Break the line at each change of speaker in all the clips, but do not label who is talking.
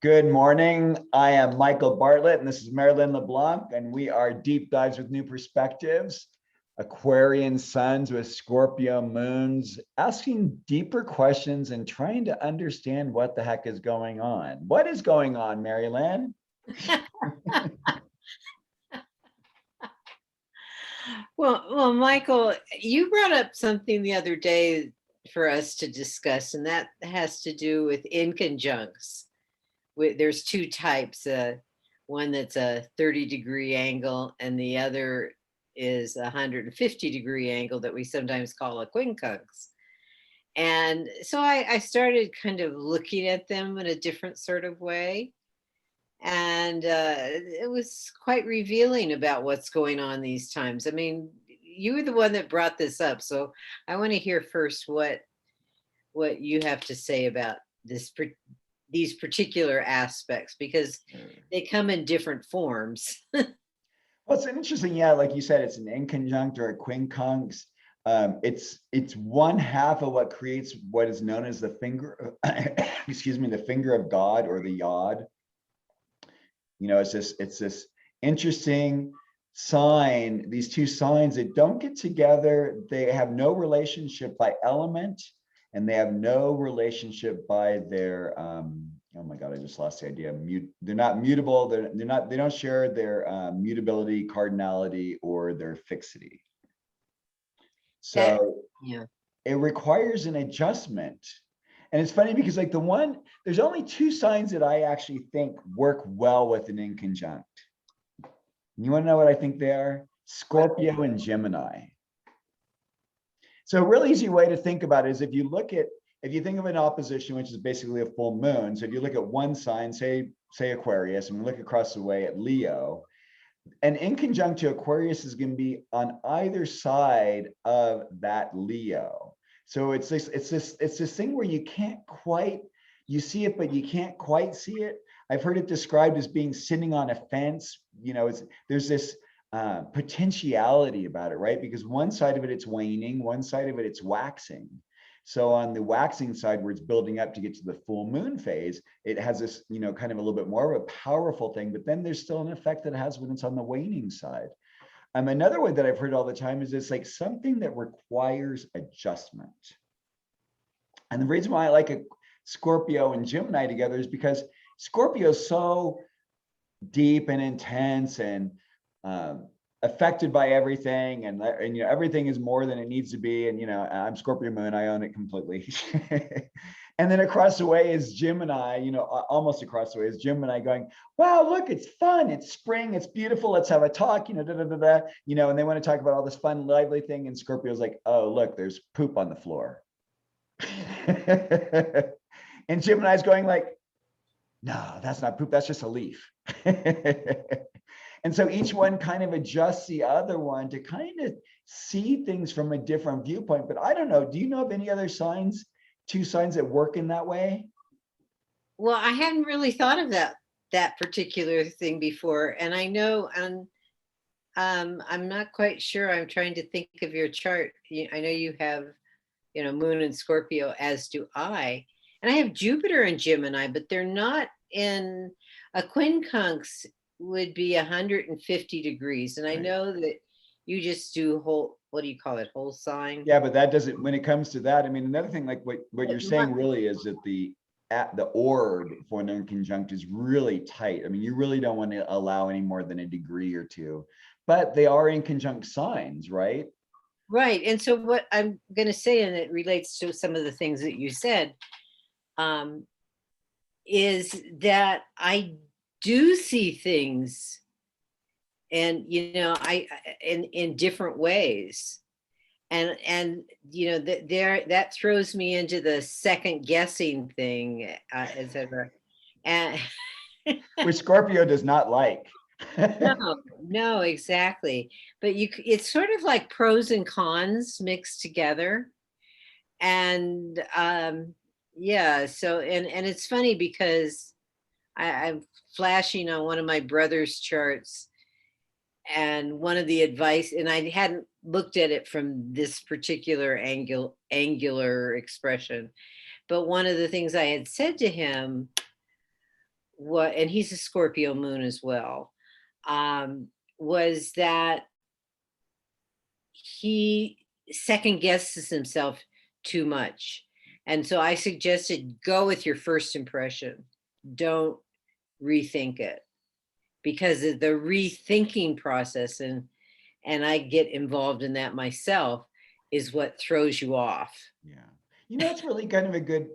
Good morning. I am Michael Bartlett, and this is Merrylin LeBlanc, and we are Deep Dives with New Perspectives, Aquarian suns with Scorpio moons, asking deeper questions and trying to understand what the heck is going on. What is going on, Merrylin?
Well, Michael, you brought up something the other day for us to discuss, and that has to do with inconjuncts. There's two types, one that's a 30-degree angle, and the other is a 150-degree angle that we sometimes call a quincunx. And so I started kind of looking at them in a different sort of way. And it was quite revealing about what's going on these times. I mean, you were the one that brought this up, so I want to hear first what you have to say about these particular aspects, because they come in different forms.
Well, it's interesting. Yeah, like you said, it's an inconjunct or a quincunx. It's one half of what creates what is known as the finger, excuse me, the finger of God, or the yod. You know, it's this interesting sign, these two signs that don't get together. They have no relationship by element, and they have no relationship by their oh my god, I just lost the idea. They're not mutable, they don't share their mutability, cardinality, or their fixity. So
yeah,
it requires an adjustment. And it's funny because there's only two signs that I actually think work well with an inconjunct. You want to know what I think they are? Scorpio and Gemini. So a real easy way to think about it is if you think of an opposition, which is basically a full moon. So if you look at one sign, say Aquarius, and we look across the way at Leo, an inconjunct to Aquarius is going to be on either side of that Leo. So it's this thing where you see it, but you can't quite see it. I've heard it described as being sitting on a fence. You know, there's this potentiality about it, right? Because one side of it, it's waning, one side of it, it's waxing. So on the waxing side, where it's building up to get to the full moon phase, it has this, kind of a little bit more of a powerful thing, but then there's still an effect that it has when it's on the waning side. Another way that I've heard all the time is it's like something that requires adjustment. And the reason why I like a Scorpio and Gemini together is because Scorpio is so deep and intense and affected by everything, and everything is more than it needs to be. And I'm Scorpio moon, I own it completely. And then across the way is Gemini, almost across the way is Gemini going, wow, look, it's fun, it's spring, it's beautiful, let's have a talk, and they want to talk about all this fun, lively thing. And Scorpio's like, oh, look, there's poop on the floor. And Gemini's going like, no, that's not poop, that's just a leaf. And so each one kind of adjusts the other one to kind of see things from a different viewpoint. But I don't know, do you know of any other two signs that work in that way?
Well, I hadn't really thought of that particular thing before, and I know, and I'm not quite sure. I'm trying to think of your chart. I know you have, Moon in Scorpio, as do I, and I have Jupiter in Gemini, but they're not in a quincunx. Would be 150 degrees, and I know that you just do whole, what do you call it, whole sign?
Yeah, but that doesn't, when it comes to that, I mean, another thing, like what you're saying really is that the orb for an inconjunct is really tight. I mean, you really don't want to allow any more than a degree or two, but they are inconjunct signs, right?
Right. And so what I'm going to say, and it relates to some of the things that you said, is that I do see things, and I in different ways, and that throws me into the second guessing thing, etc. And
which Scorpio does not like.
no, exactly. But it's sort of like pros and cons mixed together, and yeah. So and it's funny because I'm flashing on one of my brother's charts, and one of the advice, and I hadn't looked at it from this particular angular expression, but one of the things I had said to him what, and he's a Scorpio moon as well, was that he second guesses himself too much. And so I suggested go with your first impression. Don't rethink it, because of the rethinking process, and I get involved in that myself, is what throws you off.
Yeah. You know, it's really kind of a good,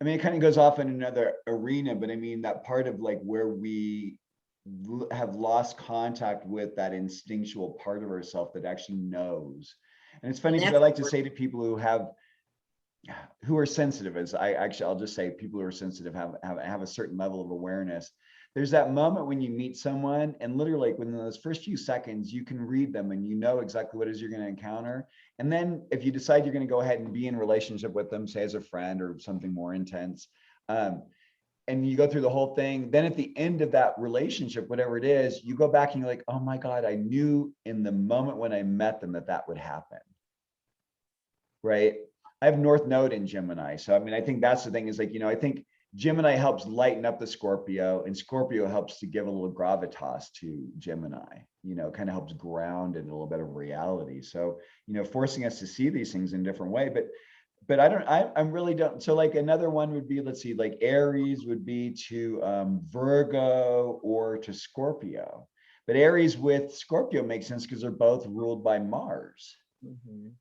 I mean, it kind of goes off in another arena, but I mean, that part of like where we have lost contact with that instinctual part of ourselves that actually knows. And it's funny
And
because I
that's
like to say to people who are sensitive, as I'll just say people who are sensitive have a certain level of awareness. There's that moment when you meet someone and literally like within those first few seconds, you can read them and you know exactly what it is you're going to encounter. And then if you decide you're going to go ahead and be in relationship with them, say as a friend or something more intense, and you go through the whole thing, then at the end of that relationship, whatever it is, you go back and you're like, oh my God, I knew in the moment when I met them that would happen. Right? I have North Node in Gemini. So, I mean, I think that's the thing is like, I think Gemini helps lighten up the Scorpio, and Scorpio helps to give a little gravitas to Gemini, kind of helps ground in a little bit of reality. So, forcing us to see these things in a different way. But I'm really don't. So like another one would be, let's see, like Aries would be to Virgo or to Scorpio. But Aries with Scorpio makes sense because they're both ruled by Mars.
Mhm.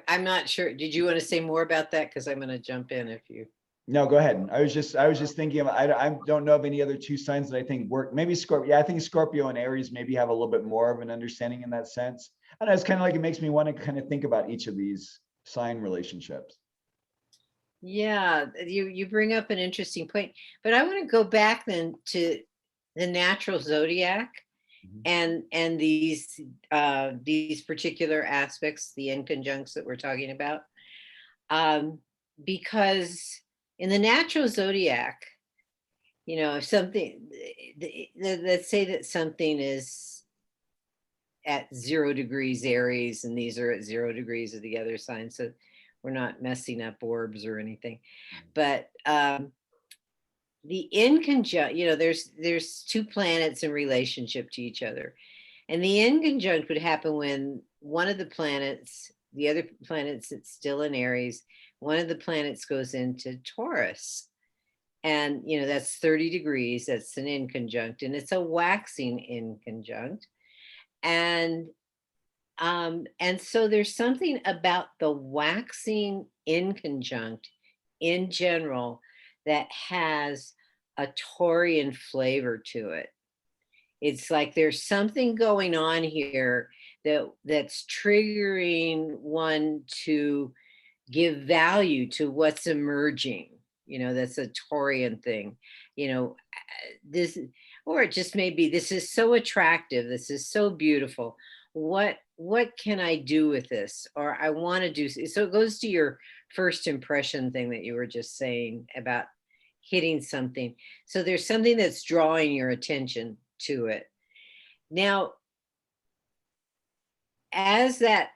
I'm not sure. Did you want to say more about that? Because I'm going to jump in if you.
No, go ahead. I was just thinking of, I don't know of any other two signs that I think work. Maybe Scorpio. Yeah, I think Scorpio and Aries maybe have a little bit more of an understanding in that sense. I don't know, it's kind of like, it makes me want to kind of think about each of these sign relationships.
Yeah, you bring up an interesting point, but I want to go back then to the natural zodiac
Mhm.
and these particular aspects, the inconjuncts that we're talking about, because in the natural zodiac, if something, let's say that something is at 0 degrees Aries and these are at 0 degrees of the other sign, so we're not messing up orbs or anything. But the inconjunct, there's two planets in relationship to each other, and the inconjunct would happen when one of the planets, the other planets that's still in Aries, one of the planets goes into Taurus, and that's 30 degrees. That's an inconjunct, and it's a waxing inconjunct, and so there's something about the waxing inconjunct in general that has a Taurian flavor to it. It's like there's something going on here that's triggering one to give value to what's emerging. That's a Taurian thing. This, or it just may be, this is so attractive, this is so beautiful. What can I do with this? Or I want to do so. It goes to your first impression thing that you were just saying about hitting something. So there's something that's drawing your attention to it. Now, as that,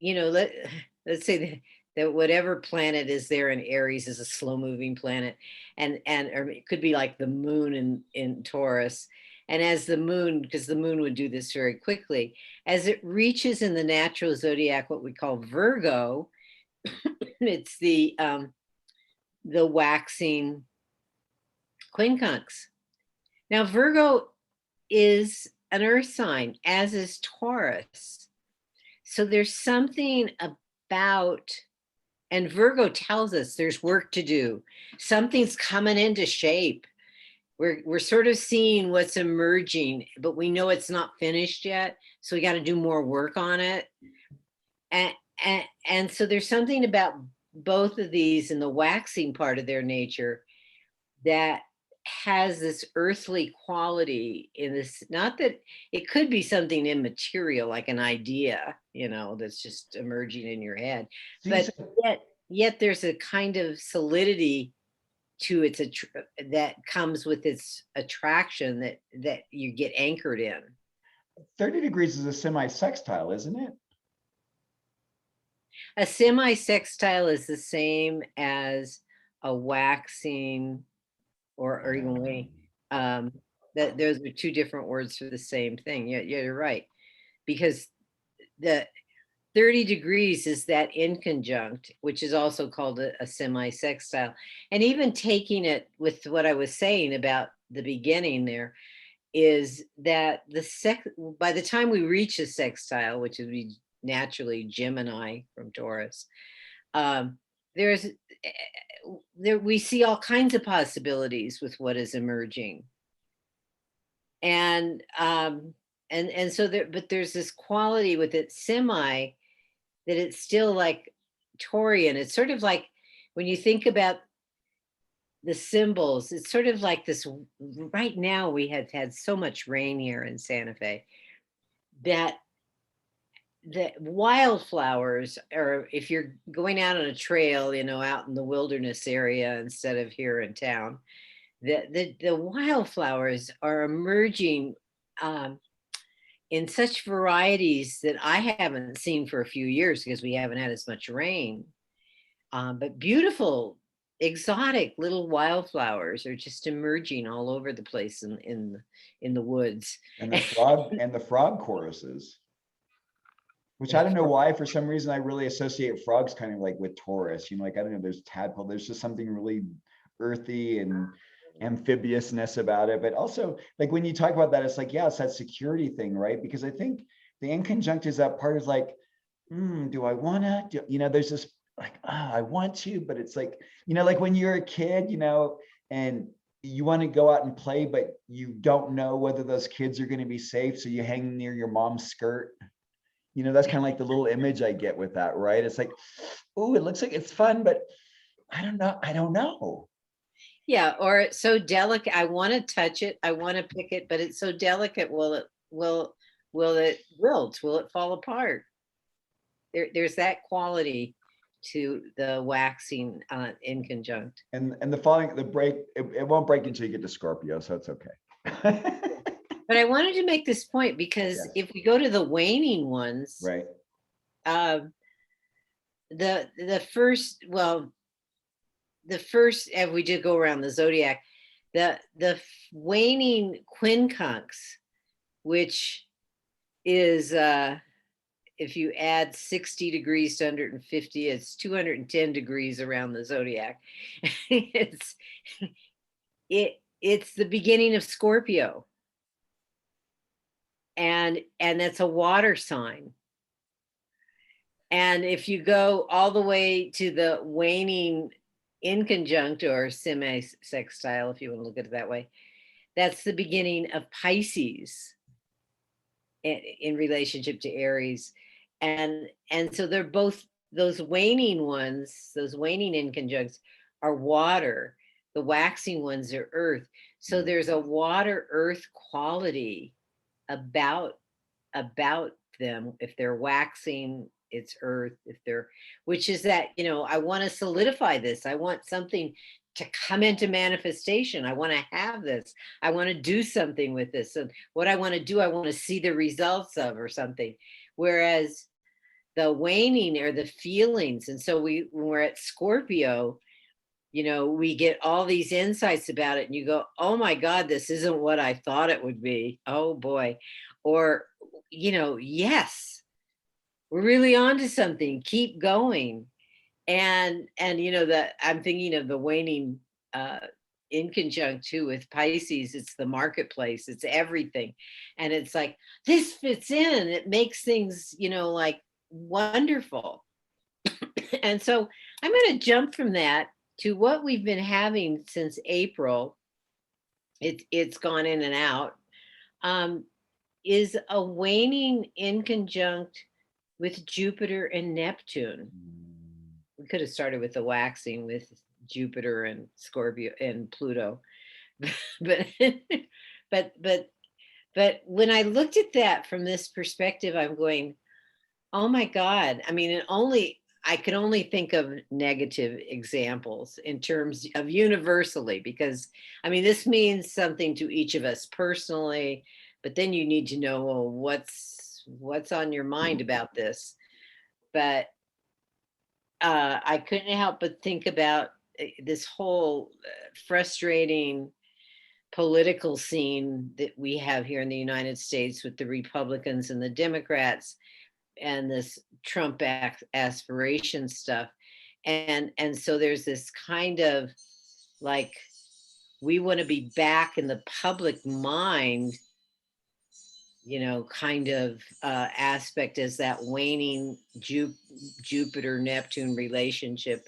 let's say that whatever planet is there in Aries is a slow moving planet, and or it could be like the moon in Taurus. And as the moon, because the moon would do this very quickly, as it reaches in the natural zodiac, what we call Virgo, it's the waxing quincunx. Now, Virgo is an earth sign, as is Taurus. So there's something about, and Virgo tells us there's work to do. Something's coming into shape. We're sort of seeing what's emerging, but we know it's not finished yet. So we got to do more work on it. And so there's something about both of these in the waxing part of their nature that has this earthly quality in this, not that it could be something immaterial like an idea, that's just emerging in your head,
See,
but
so
yet there's a kind of solidity to its that comes with its attraction that you get anchored in.
30 degrees is a semi-sextile, isn't it?
A semi-sextile is the same as a waxing or even way. That those are two different words for the same thing. Yeah, you're right. Because the 30 degrees is that inconjunct, which is also called a semi-sextile. And even taking it with what I was saying about the beginning there, is that by the time we reach a sextile, which would be naturally Gemini from Taurus, there's there we see all kinds of possibilities with what is emerging. And so there, but there's this quality with it semi, that it's still like Taurian. It's sort of like when you think about the symbols, it's sort of like this. Right now we have had so much rain here in Santa Fe that the wildflowers, or if you're going out on a trail, out in the wilderness area instead of here in town, the wildflowers are emerging in such varieties that I haven't seen for a few years because we haven't had as much rain. But beautiful, exotic little wildflowers are just emerging all over the place in the woods.
And the frog choruses, which I don't know why, for some reason, I really associate frogs kind of like with Taurus, like, I don't know, there's tadpole, there's just something really earthy and amphibiousness about it. But also, like, when you talk about that, it's like, yeah, it's that security thing, right? Because I think the inconjunct is that part is like, do I wanna there's this like, I want to, but it's like, like when you're a kid, and you want to go out and play, but you don't know whether those kids are going to be safe, so you hang near your mom's skirt. That's kind of like the little image I get with that, right? It's like, oh, it looks like it's fun, but I don't know.
Yeah, or it's so delicate. I want to touch it. I want to pick it, but it's so delicate. Will it wilt? Will it fall apart? There's that quality to the waxing inconjunct.
And it won't break until you get to Scorpio, so it's okay.
But I wanted to make this point because
Yes.
if we go to the waning ones,
Right.
The first, and we did go around the zodiac, the waning quincunx, which is if you add 60 degrees to 150, it's 210 degrees around the zodiac. It's the beginning of Scorpio. And that's a water sign. And if you go all the way to the waning inconjunct or semi-sextile, if you want to look at it that way, that's the beginning of Pisces in relationship to Aries. And so they're both, those waning ones, those waning inconjuncts are water. The waxing ones are earth. So there's a water earth quality about them. If they're waxing, it's earth. If they're, which is that, I want to solidify this. I want something to come into manifestation. I want to have this. I want to do something with this. And what I want to do, I want to see the results of or something. Whereas the waning are the feelings. And so when we're at Scorpio, we get all these insights about it and you go, oh my God, this isn't what I thought it would be. Oh boy. Or, yes, we're really onto something. Keep going. And that I'm thinking of the waning inconjunct too with Pisces. It's the marketplace. It's everything. And it's like, this fits in. It makes things, like wonderful. And so I'm going to jump from that to what we've been having since April. It's gone in and out. Is a waning inconjunct with Jupiter and Neptune. We could have started with the waxing with Jupiter and Scorpio and Pluto, but when I looked at that from this perspective, I'm going, oh my God. I mean, I could only think of negative examples in terms of universally, because this means something to each of us personally, but then you need to know, well, what's on your mind about this. But I couldn't help but think about this whole frustrating political scene that we have here in the United States with the Republicans and the Democrats and this Trump aspiration stuff. And so there's this kind of like, we want to be back in the public mind, kind of aspect as that waning Jupiter Neptune relationship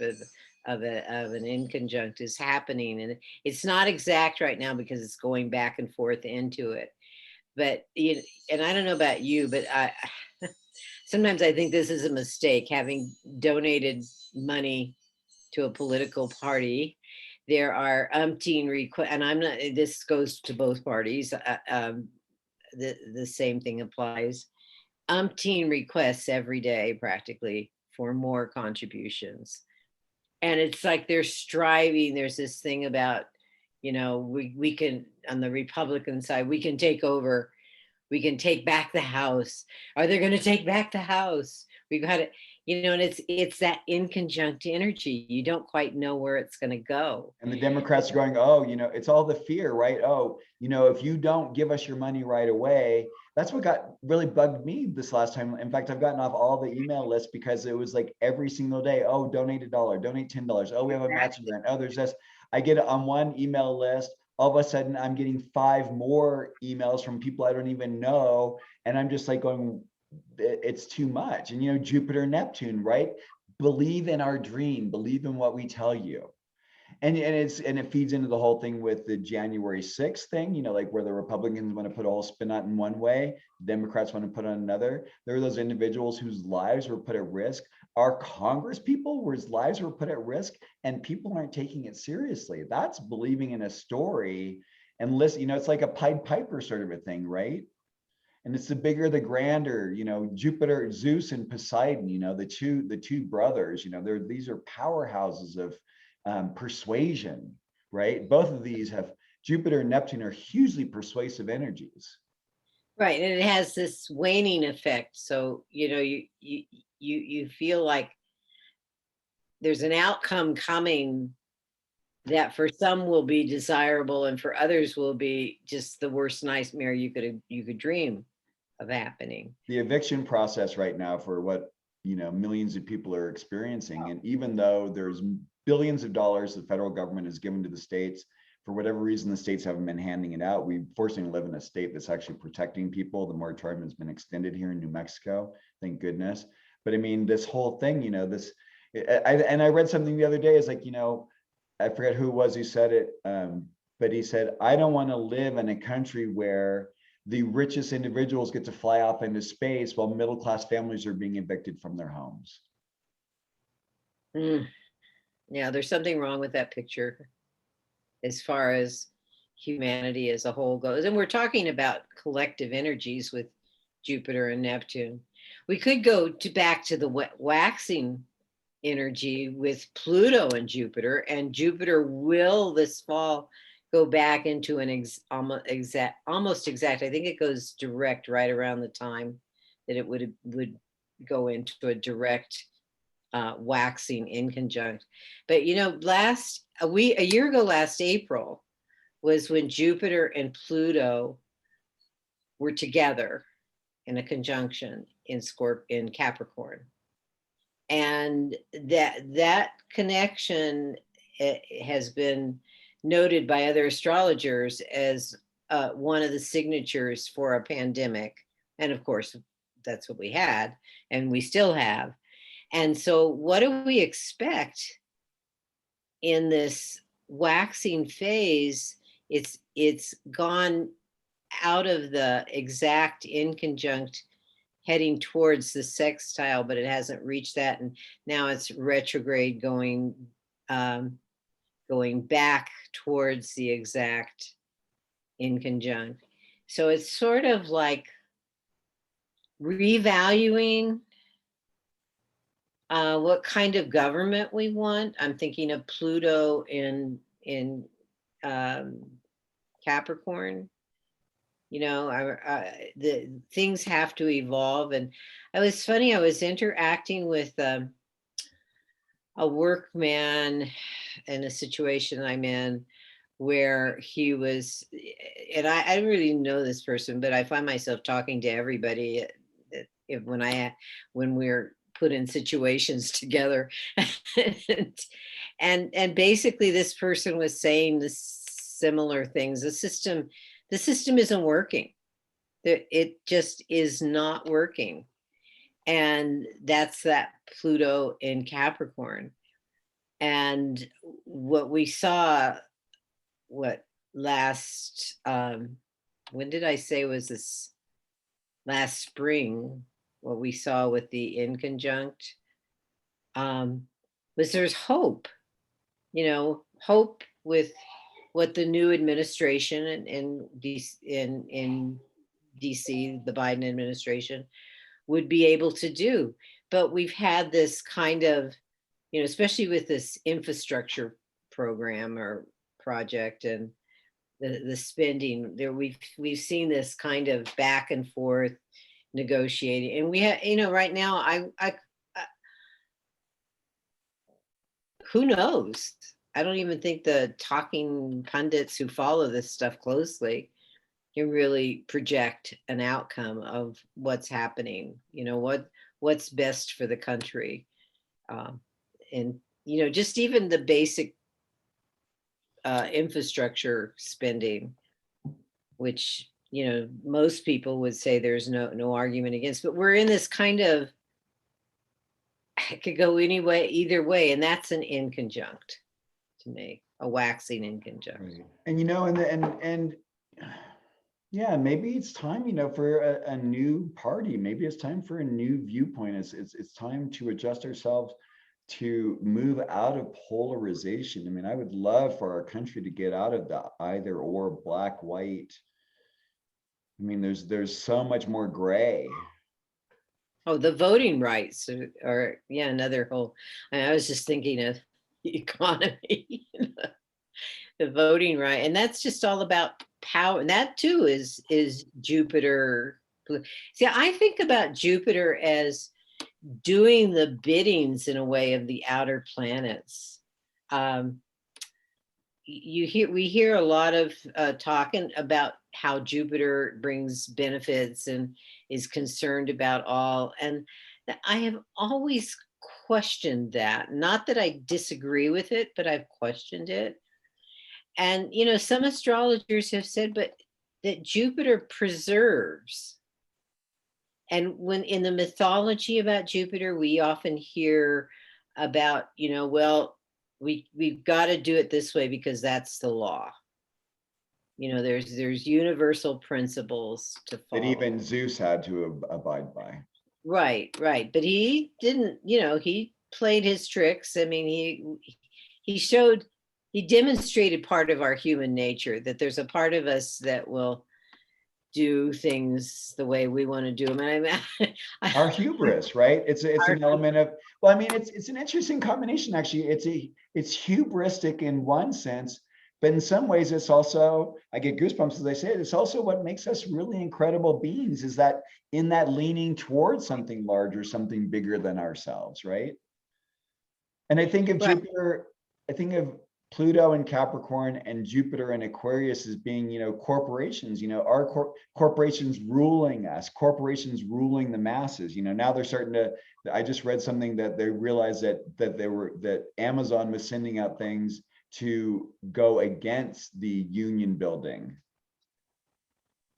of an inconjunct is happening. And it's not exact right now because it's going back and forth into it. But, and I don't know about you, but sometimes I think this is a mistake, having donated money to a political party. There are umpteen requests, and I'm not, this goes to both parties. The same thing applies. Umpteen requests every day, practically, for more contributions. And it's like they're striving. There's this thing about, we can, on the Republican side, we can take over. We can take back the House. Are they going to take back the House? We've got it, and it's that inconjunct energy. You don't quite know where it's going to go.
And the Democrats are going, oh, it's all the fear, right? Oh, if you don't give us your money right away, that's what really bugged me this last time. In fact, I've gotten off all the email lists because it was like every single day, oh, donate $1, donate $10. Oh, we have a matching grant. Oh, there's this. I get it on one email list. All of a sudden, I'm getting 5 more emails from people I don't even know. And I'm just like going, it's too much. And, Jupiter, Neptune, right? Believe in our dream, believe in what we tell you. And it feeds into the whole thing with the January 6th thing, like where the Republicans want to put a whole spin on it in one way, Democrats want to put on another. There are those individuals whose lives were put at risk. Our Congress people whose lives were put at risk, and people aren't taking it seriously. That's believing in a story and listen, it's like a Pied Piper sort of a thing, right? And it's the bigger, the grander, Jupiter, Zeus and Poseidon, the two brothers, these are powerhouses of persuasion, right? Both of these have Jupiter and Neptune are hugely persuasive energies.
Right, and it has this waning effect. So you feel like there's an outcome coming that for some will be desirable, and for others will be just the worst nightmare you could dream of happening.
The eviction process right now for what millions of people are experiencing, and even though there's billions of dollars the federal government has given to the states, for whatever reason the states haven't been handing it out. We fortunately live in a state that's actually protecting people. The moratorium has been extended here in New Mexico, thank goodness. But I mean, this whole thing, I read something the other day, is like, I forget who it was who said it, but he said, I don't want to live in a country where the richest individuals get to fly off into space while middle-class families are being evicted from their homes.
Yeah, there's something wrong with that picture as far as humanity as a whole goes. And we're talking about collective energies with Jupiter and Neptune. We could go back to the waxing energy with Pluto and Jupiter will this fall go back into an almost exact. I think it goes direct right around the time that it would go into a direct waxing inconjunct. But a year ago, last April, was when Jupiter and Pluto were together in a conjunction in Capricorn. And that connection has been noted by other astrologers as one of the signatures for a pandemic. And of course, that's what we had, and we still have. And so what do we expect in this waxing phase? It's gone out of the exact inconjunct heading towards the sextile, but it hasn't reached that. And now it's retrograde going back towards the exact inconjunct. So it's sort of like revaluing what kind of government we want. I'm thinking of Pluto in Capricorn. The things have to evolve. And I was interacting with a workman in a situation I'm in where he was, and I don't really know this person, but I find myself talking to everybody when we're put in situations together. And basically this person was saying the similar things. The system isn't working. It just is not working. And that's that Pluto in Capricorn. And what we saw, what last, when did I say was this last spring, what we saw with the inconjunct, was there's hope, hope with what the new administration in DC, the Biden administration, would be able to do. But we've had this kind of, especially with this infrastructure program or project and the spending there, we've seen this kind of back and forth negotiating. And we have, right now, I who knows? I don't even think the talking pundits who follow this stuff closely can really project an outcome of what's happening, what's best for the country. And, just even the basic infrastructure spending, which, most people would say there's no argument against, but we're in this kind of, it could go either way. And that's an inconjunct to me, a waxing inconjunct.
Right. And yeah, maybe it's time, for a new party. Maybe it's time for a new viewpoint. It's time to adjust ourselves to move out of polarization. I mean, I would love for our country to get out of the either or, black, white. I mean, there's so much more gray.
Oh, the voting rights are yeah, another whole, I was just thinking of the economy, the voting right. And that's just all about power. And that too is Jupiter. See, I think about Jupiter as doing the biddings in a way of the outer planets. We hear a lot of talking about how Jupiter brings benefits and is concerned about all. And I have always questioned that. Not that I disagree with it, but I've questioned it. And, some astrologers have said, but that Jupiter preserves. And when in the mythology about Jupiter, we often hear about, well, we've got to do it this way because that's the law. There's universal principles to follow.
That even Zeus had to abide by.
Right. But he didn't, he played his tricks. I mean, he demonstrated part of our human nature, that there's a part of us that will do things the way we want to do them. And
Our hubris, right? It's an element of, well, I mean, it's an interesting combination, actually. It's hubristic in one sense, but in some ways it's also, I get goosebumps as I say it, it's also what makes us really incredible beings, is that in that leaning towards something larger, something bigger than ourselves, right? And I think of Jupiter, I think of Pluto and Capricorn and Jupiter and Aquarius as being, corporations, our corporations ruling us, corporations ruling the masses. Now they're starting to, I just read something that they realized that Amazon was sending out things to go against the union building.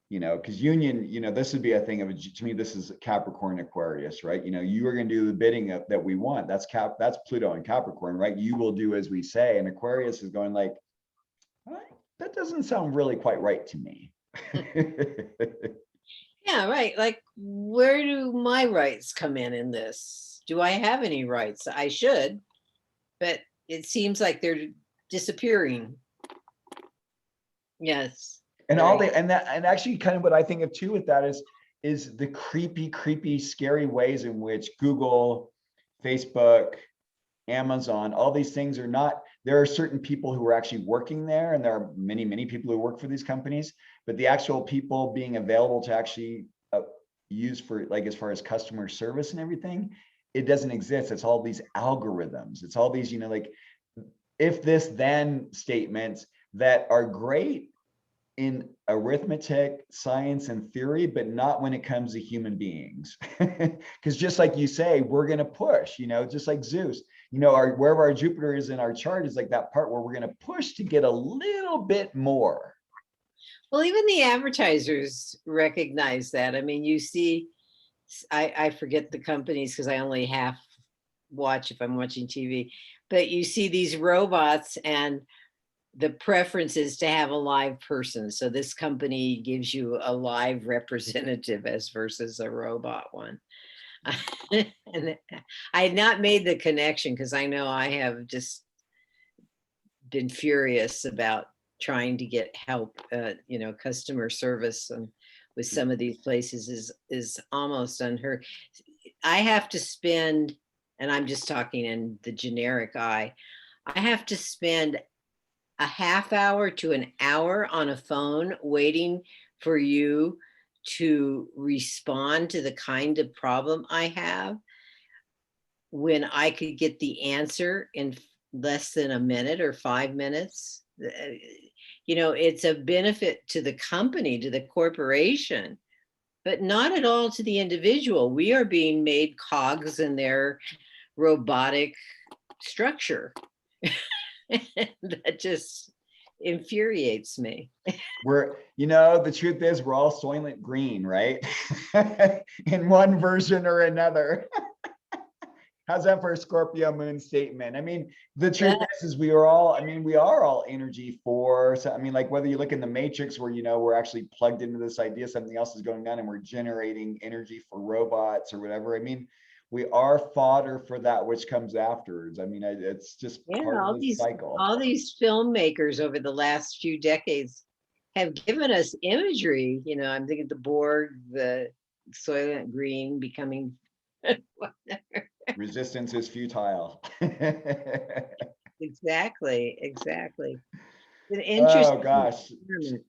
Because union, this would be a thing of, to me, this is Capricorn Aquarius, right? You are going to do the bidding that we want. That's Pluto and Capricorn, right? You will do as we say. And Aquarius is going like, that doesn't sound really quite right to me.
Yeah, right. Like, where do my rights come in this? Do I have any rights? I should, but it seems like they're disappearing. Yes.
And actually kind of what I think of too with that is the creepy, scary ways in which Google, Facebook, Amazon, all these things are not, there are certain people who are actually working there, and there are many people who work for these companies, but the actual people being available to actually use for, like, as far as customer service and everything, it doesn't exist. It's all these algorithms. It's all these, like if this then statements that are great in arithmetic, science, and theory, but not when it comes to human beings. Because just like you say, we're going to push, just like Zeus, wherever our Jupiter is in our chart is like that part where we're going to push to get a little bit more.
Well, even the advertisers recognize that. I mean, you see, I forget the companies because I only half watch if I'm watching TV, but you see these robots and the preference is to have a live person. So this company gives you a live representative as versus a robot one. And I had not made the connection because I know I have just been furious about trying to get help, customer service and with some of these places is almost unheard. I have to spend, and I'm just talking in the generic eye, I have to spend a half hour to an hour on a phone waiting for you to respond to the kind of problem I have when I could get the answer in less than a minute or 5 minutes. It's a benefit to the company, to the corporation, but not at all to the individual. We are being made cogs in their robotic structure. That just infuriates me.
The truth is we're all Soylent Green, right? In one version or another. How's that for a Scorpio moon statement? I mean, the truth is we are all energy force. I mean, like whether you look in the matrix where, we're actually plugged into this idea, something else is going on and we're generating energy for robots or whatever. I mean, we are fodder for that which comes afterwards. I mean, it's just part of the cycle.
All these filmmakers over the last few decades have given us imagery. I'm thinking the Borg, the Soylent Green becoming whatever.
Resistance is futile.
Exactly. An
Oh gosh.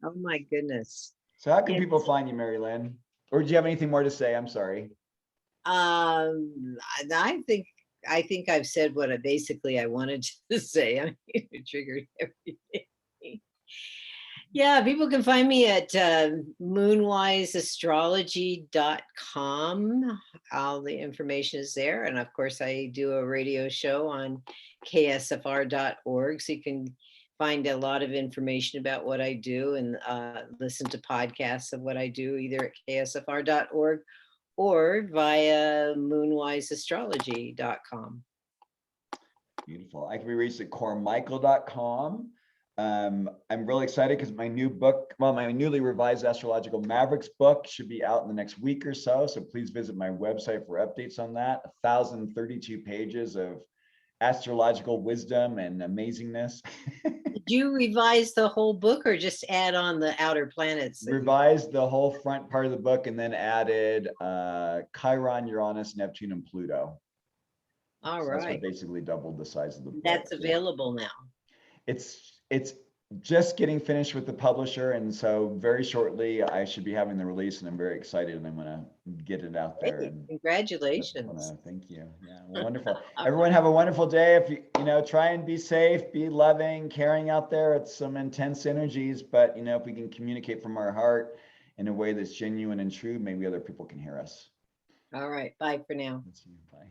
Oh my goodness.
So how can people find you, Merrylin? Or do you have anything more to say? I'm sorry.
I think I've said what I wanted to say. I mean, it triggered everything. Yeah, people can find me at moonwiseastrology.com. All the information is there. And of course, I do a radio show on ksfr.org. So you can find a lot of information about what I do and listen to podcasts of what I do either at ksfr.org or via moonwiseastrology.com.
Beautiful. I can be reached at coremichael.com. I'm really excited because my newly revised Astrological Mavericks book should be out in the next week or so. So please visit my website for updates on that. 1,032 pages of astrological wisdom and amazingness.
Did you revise the whole book or just add on the outer planets?
Revised the whole front part of the book and then added Chiron, Uranus, Neptune, and Pluto.
All
so
right.
That's what basically doubled the size of the book.
That's available now.
It's just getting finished with the publisher, and so very shortly I should be having the release, and I'm very excited, and I'm gonna get it out there. And
congratulations.
Thank you. Yeah, well, wonderful. Everyone have a wonderful day. If you try and be safe, be loving, caring out there. It's some intense energies, but if we can communicate from our heart in a way that's genuine and true, maybe other people can hear us.
All right. Bye for now.
Bye.